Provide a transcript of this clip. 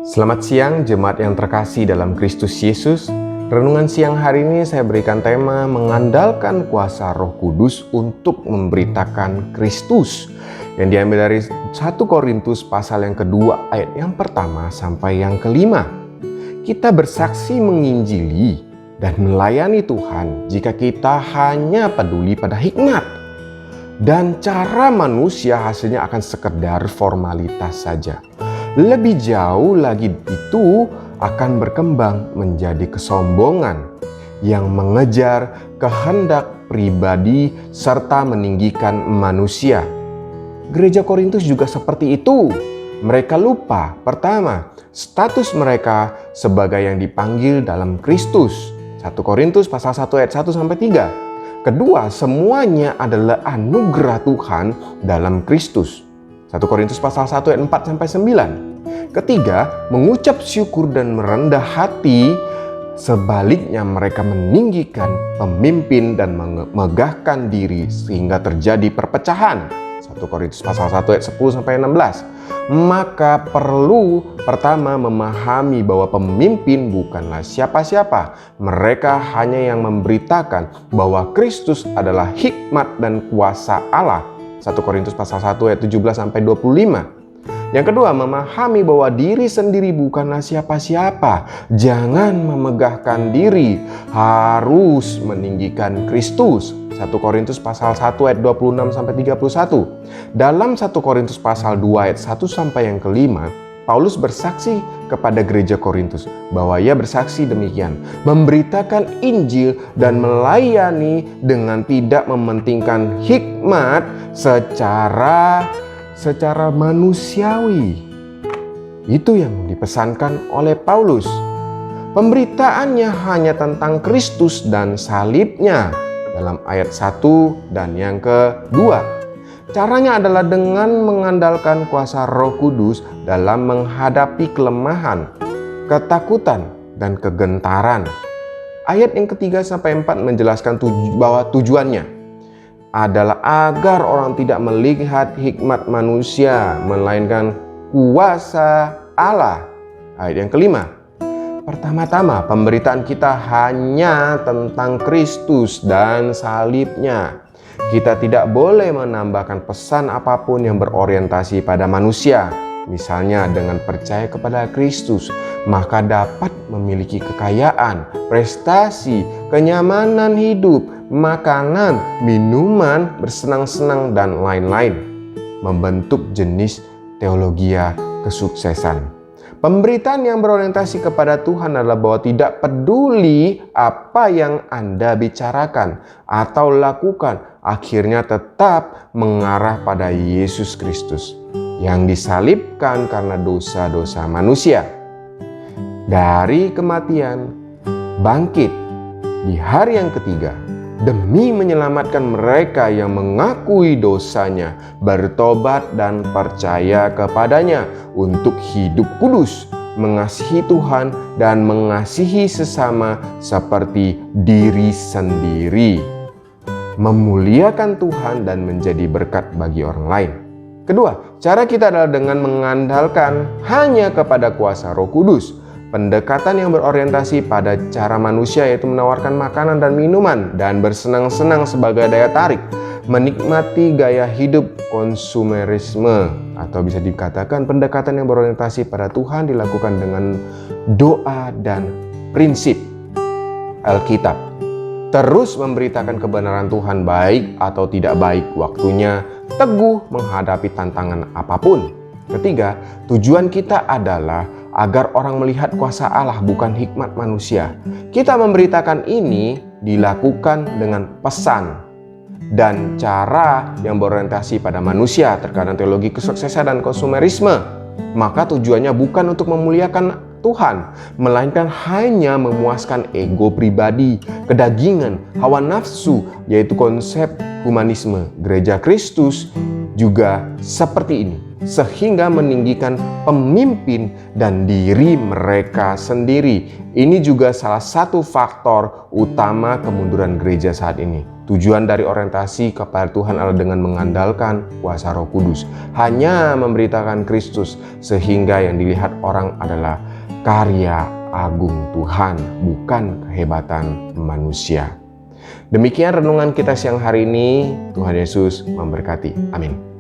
Selamat siang jemaat yang terkasih dalam Kristus Yesus. Renungan siang hari ini saya berikan tema mengandalkan kuasa Roh Kudus untuk memberitakan Kristus, yang diambil dari 1 Korintus pasal yang kedua ayat yang pertama sampai yang kelima. Kita bersaksi menginjili dan melayani Tuhan jika kita hanya peduli pada hikmat, dan cara manusia hasilnya akan sekedar formalitas saja. Lebih jauh lagi itu akan berkembang menjadi kesombongan yang mengejar kehendak pribadi serta meninggikan manusia. Gereja Korintus juga seperti itu. Mereka lupa, pertama, status mereka sebagai yang dipanggil dalam Kristus. 1 Korintus pasal 1 ayat 1 sampai 3. Kedua, semuanya adalah anugerah Tuhan dalam Kristus. 1 Korintus pasal 1 ayat 4 sampai 9. Ketiga, mengucap syukur dan merendah hati. Sebaliknya mereka meninggikan pemimpin dan memegahkan diri sehingga terjadi perpecahan. 1 Korintus pasal 1 ayat 10 sampai 16. Maka perlu pertama memahami bahwa pemimpin bukanlah siapa-siapa. Mereka hanya yang memberitakan bahwa Kristus adalah hikmat dan kuasa Allah. 1 Korintus pasal 1 ayat 17 sampai 25. Yang kedua, memahami bahwa diri sendiri bukanlah siapa-siapa. Jangan memegahkan diri, harus meninggikan Kristus. 1 Korintus pasal 1 ayat 26 sampai 31. Dalam 1 Korintus pasal 2 ayat 1 sampai yang kelima, Paulus bersaksi kepada gereja Korintus bahwa ia bersaksi demikian, memberitakan Injil dan melayani dengan tidak mementingkan hikmat secara manusiawi. Itu yang dipesankan oleh Paulus. Pemberitaannya hanya tentang Kristus dan salibnya dalam ayat 1 dan yang kedua. Caranya adalah dengan mengandalkan kuasa Roh Kudus dalam menghadapi kelemahan, ketakutan, dan kegentaran. Ayat yang ketiga sampai 4 menjelaskan bahwa tujuannya adalah agar orang tidak melihat hikmat manusia, melainkan kuasa Allah. Ayat yang kelima. Pertama-tama, pemberitaan kita hanya tentang Kristus dan salibnya. Kita tidak boleh menambahkan pesan apapun yang berorientasi pada manusia. Misalnya dengan percaya kepada Kristus, maka dapat memiliki kekayaan, prestasi, kenyamanan hidup, makanan, minuman, bersenang-senang, dan lain-lain. Membentuk jenis teologia kesuksesan. Pemberitaan yang berorientasi kepada Tuhan adalah bahwa tidak peduli apa yang Anda bicarakan atau lakukan, akhirnya tetap mengarah pada Yesus Kristus yang disalibkan karena dosa-dosa manusia. Dari kematian, bangkit di hari yang ketiga demi menyelamatkan mereka yang mengakui dosanya, bertobat dan percaya kepadanya untuk hidup kudus, mengasihi Tuhan dan mengasihi sesama seperti diri sendiri, memuliakan Tuhan dan menjadi berkat bagi orang lain. Kedua, cara kita adalah dengan mengandalkan hanya kepada kuasa Roh Kudus. Pendekatan yang berorientasi pada cara manusia, yaitu menawarkan makanan dan minuman dan bersenang-senang sebagai daya tarik, menikmati gaya hidup konsumerisme, atau bisa dikatakan pendekatan yang berorientasi pada Tuhan dilakukan dengan doa dan prinsip Alkitab. Terus memberitakan kebenaran Tuhan baik atau tidak baik waktunya, teguh menghadapi tantangan apapun. Ketiga, tujuan kita adalah agar orang melihat kuasa Allah bukan hikmat manusia. Kita memberitakan ini dilakukan dengan pesan dan cara yang berorientasi pada manusia, terkadang teologi kesuksesan dan konsumerisme. Maka tujuannya bukan untuk memuliakan Tuhan, melainkan hanya memuaskan ego pribadi, kedagingan, hawa nafsu, yaitu konsep humanisme. Gereja Kristus juga seperti ini, sehingga meninggikan pemimpin dan diri mereka sendiri. Ini juga salah satu faktor utama kemunduran gereja saat ini. Tujuan dari orientasi kepada Tuhan adalah dengan mengandalkan kuasa Roh Kudus, hanya memberitakan Kristus, sehingga yang dilihat orang adalah karya agung Tuhan, bukan kehebatan manusia. Demikian renungan kita siang hari ini. Tuhan Yesus memberkati. Amin.